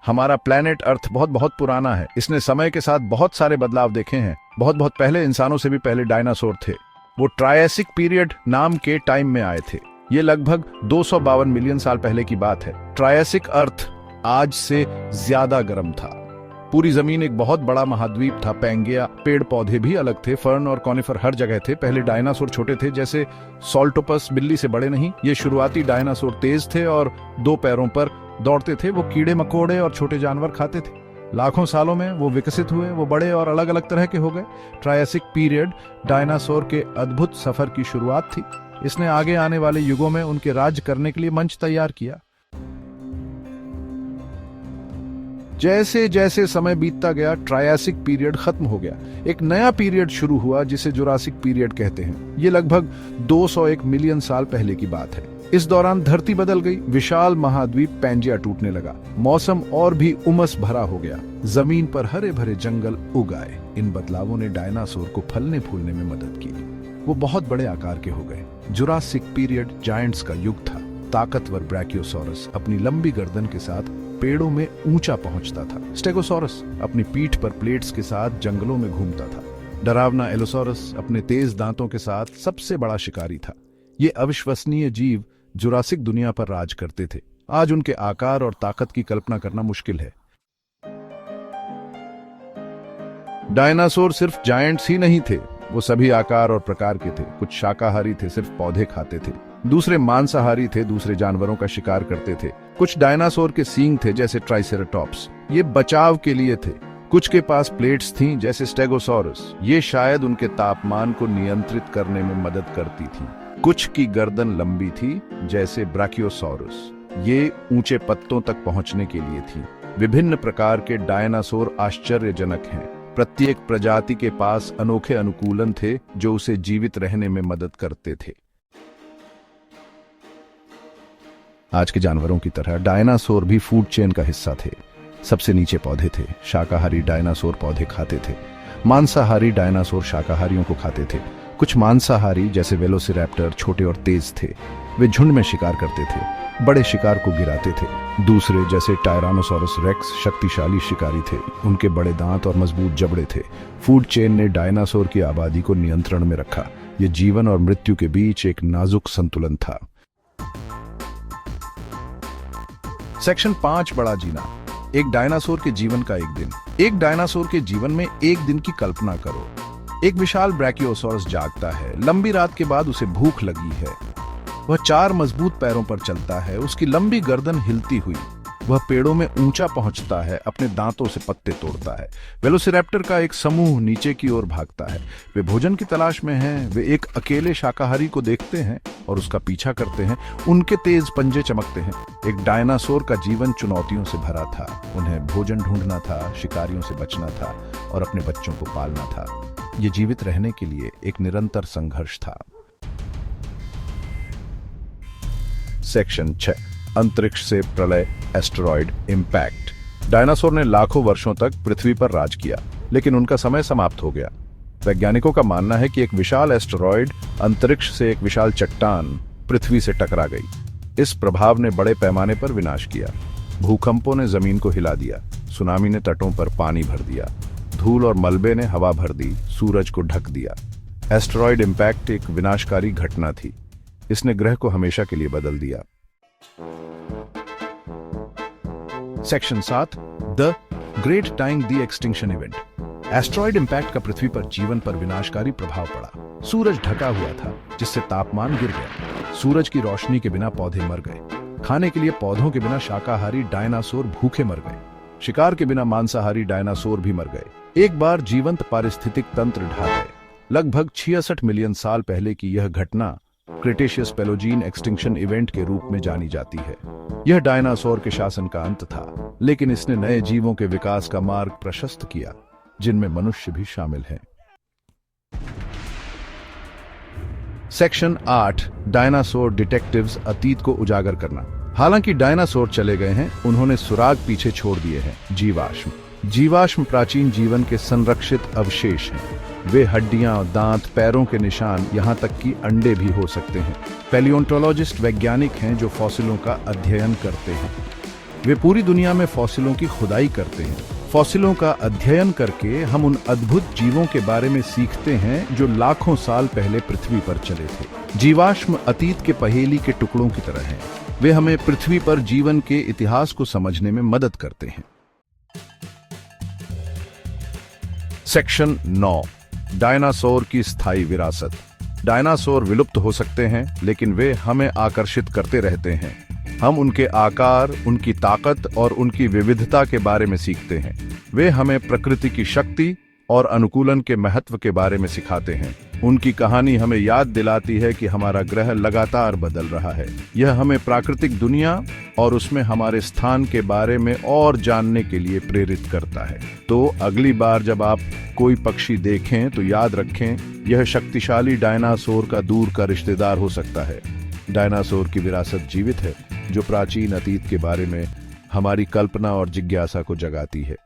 हमारा planet earth बहुत बहुत पुराना है। इसने समय के साथ बहुत सारे बदलाव देखे हैं। बहुत बहुत पहले इंसानों से भी पहले डायनासोर थे। वो ट्रायसिक पीरियड नाम के टाइम में आए थे। ये लगभग 252 मिलियन साल पहले की बात है। ट्रायसिक अर्थ आज से ज्यादा गर्म था। पूरी जमीन एक बहुत बड़ा महाद्वीप था। पैंगिया, पेड़ पौधे भी अलग थे। फर्न और कॉनिफर हर जगह थे। पहले डायनासोर छोटे थे, जैसे सॉल्टोपस, बिल्ली से बड़े नहीं। ये शुरुआती डायनासोर तेज थे और 2 पैरों पर दौड़ते थे। वो कीड़े मकोड़े और छोटे जानवर खाते थे। लाखों सालों में वो विकसित हुए। वो बड़े और अलग अलग तरह के हो गए। ट्रायसिक पीरियड डायनासोर के अद्भुत सफर की शुरुआत थी। इसने आगे आने वाले युगों में उनके राज्य करने के लिए मंच तैयार किया। जैसे जैसे समय बीतता गया, ट्रायसिक पीरियड खत्म हो गया। एक नया पीरियड शुरू हुआ जिसे जुरासिक पीरियड कहते हैं। ये लगभग 201 मिलियन साल पहले की बात है। इस दौरान धरती बदल गई। विशाल महाद्वीप पैंजिया टूटने लगा। मौसम और भी उमस भरा हो गया। जमीन पर हरे भरे जंगल उग आए। इन बदलावों ने डायनासोर को फलने फूलने में मदद की। वो बहुत बड़े आकार के हो गए। जुरासिक पीरियड जायंट्स का युग था। ताकतवर ब्रैकियोसॉरस अपनी लंबी गर्दन के साथ पेड़ों में ऊंचा पहुंचता था। स्टेगोसॉरस अपनी पीठ पर प्लेट्स के साथ जंगलों में घूमता था। डरावना एलोसॉरस अपने तेज दांतों के साथ सबसे बड़ा शिकारी था। ये अविश्वसनीय जीव जुरासिक दुनिया पर राज करते थे। आज उनके आकार और ताकत की कल्पना करना मुश्किल है। डायनासोर सिर्फ जायंट्स ही नहीं थे। वो सभी आकार और प्रकार के थे। कुछ शाकाहारी थे, सिर्फ पौधे खाते थे। दूसरे मांसाहारी थे, दूसरे जानवरों का शिकार करते थे। कुछ डायनासोर के सींग थे, जैसे ट्राइसेराटॉप्स। ये बचाव के लिए थे। कुछ के पास प्लेट्स थीं, जैसे स्टेगोसॉरस। ये शायद उनके तापमान को नियंत्रित करने में मदद करती थी। कुछ की गर्दन लंबी थी, जैसे ब्राकियोसॉरस। ये ऊंचे पत्तों तक पहुंचने के लिए थी। विभिन्न प्रकार के डायनासोर आश्चर्यजनक हैं। प्रत्येक प्रजाति के पास अनोखे अनुकूलन थे जो उसे जीवित रहने में मदद करते थे। आज के जानवरों की तरह डायनासोर भी फूड चेन का हिस्सा थे। सबसे नीचे पौधे थे। शाकाहारी डायनासोर पौधे खाते थे। मांसाहारी डायनासोर शाकाहारियों को खाते थे। कुछ मांसाहारी, जैसे वेलोसिरैप्टर, छोटे और तेज थे। वे झुंड में शिकार करते थे, बड़े शिकार को गिराते थे। दूसरे, जैसे टायरानोसोरस रेक्स, शक्तिशाली शिकारी थे। उनके बड़े दांत और मजबूत जबड़े थे। फूड चेन ने डायनासोर की आबादी को नियंत्रण में रखा। यह जीवन और मृत्यु के बीच एक नाजुक संतुलन था। सेक्शन 5, बड़ा जीना। एक डायनासोर के जीवन का एक दिन। एक डायनासोर के जीवन में एक दिन की कल्पना करो। एक विशाल ब्रैकियोसॉरस जागता है। लंबी रात के बाद उसे भूख लगी है। वह 4 मजबूत पैरों पर चलता है। उसकी लंबी गर्दन हिलती हुई। वह पेड़ों में ऊंचा पहुंचता है। अपने दांतों से पत्ते तोड़ता है। वेलोसिरैप्टर का एक समूह नीचे की ओर भागता है। वे भोजन की तलाश में हैं। वे एक अकेले शाकाहारी को देखते हैं और उसका पीछा करते हैं। उनके तेज पंजे चमकते हैं। एक डायनासोर का जीवन चुनौतियों से भरा था। उन्हें भोजन ढूंढना था, शिकारियों से बचना था और अपने बच्चों को पालना था। ये जीवित रहने के लिए एक निरंतर संघर्ष था। सेक्शन 6, अंतरिक्ष से प्रलय, एस्टेरॉयड इंपैक्ट। डायनासोर ने लाखों वर्षों तक पृथ्वी पर राज किया, लेकिन उनका समय समाप्त हो गया। वैज्ञानिकों का मानना है कि एक विशाल एस्टेरॉयड अंतरिक्ष से एक विशाल चट्टान पृथ्वी से टकरा गई। इस प्रभाव ने बड़े पैमाने पर विनाश किया। भूकंपों ने जमीन को हिला दिया। सुनामी ने तटों पर पानी भर दिया। धूल और मलबे ने हवा भर दी, सूरज को ढक दिया। एस्टेरॉयड इंपैक्ट एक विनाशकारी घटना थी। इसने ग्रह को हमेशा के लिए बदल दिया। Section 7, the great time the extinction event. Asteroid impact का पृथ्वी पर जीवन पर विनाशकारी प्रभाव पड़ा। सूरज ढका हुआ था, जिससे तापमान गिर गया। सूरज की रोशनी के बिना पौधे मर गए। खाने के लिए पौधों के बिना शाकाहारी डायनासोर भूखे मर गए। शिकार के बिना मांसाहारी डायनासोर भी मर गए। एक बार जीवंत पारिस्थितिक तंत्र ढह गए। लगभग 66 मिलियन साल पहले की यह घटना क्रिटेशियस पेलोजीन एक्सटिंक्शन इवेंट के रूप में जानी जाती है। यह डायनासोर के शासन का अंत था, लेकिन इसने नए जीवों के विकास का मार्ग प्रशस्त किया, जिनमें मनुष्य भी शामिल हैं। सेक्शन 8, डायनासोर डिटेक्टिव्स, अतीत को उजागर करना। हालांकि डायनासोर चले गए हैं, उन्होंने सुराग पीछे छोड़ दिए हैं। जीवाश्म। जीवाश्म प्राचीन जीवन के संरक्षित अवशेष हैं। वे हड्डियां, दांत, पैरों के निशान, यहां तक कि अंडे भी हो सकते हैं। पैलियोंटोलॉजिस्ट वैज्ञानिक हैं जो फॉसिलों का अध्ययन करते हैं। वे पूरी दुनिया में फॉसिलों की खुदाई करते हैं। फॉसिलों का अध्ययन करके हम उन अद्भुत जीवों के बारे में सीखते हैं जो लाखों साल पहले पृथ्वी पर चले थे। जीवाश्म अतीत के पहेली के टुकड़ों की तरह हैं। वे हमें पृथ्वी पर जीवन के इतिहास को समझने में मदद करते हैं। सेक्शन 9, डायनासोर की स्थायी विरासत। डायनासोर विलुप्त हो सकते हैं, लेकिन वे हमें आकर्षित करते रहते हैं। हम उनके आकार, उनकी ताकत और उनकी विविधता के बारे में सीखते हैं। वे हमें प्रकृति की शक्ति और अनुकूलन के महत्व के बारे में सिखाते हैं। उनकी कहानी हमें याद दिलाती है कि हमारा ग्रह लगातार बदल रहा है। यह हमें प्राकृतिक दुनिया और उसमें हमारे स्थान के बारे में और जानने के लिए प्रेरित करता है। तो अगली बार जब आप कोई पक्षी देखें तो याद रखें, यह शक्तिशाली डायनासोर का दूर का रिश्तेदार हो सकता है। डायनासोर की विरासत जीवित है, जो प्राचीन अतीत के बारे में हमारी कल्पना और जिज्ञासा को जगाती है।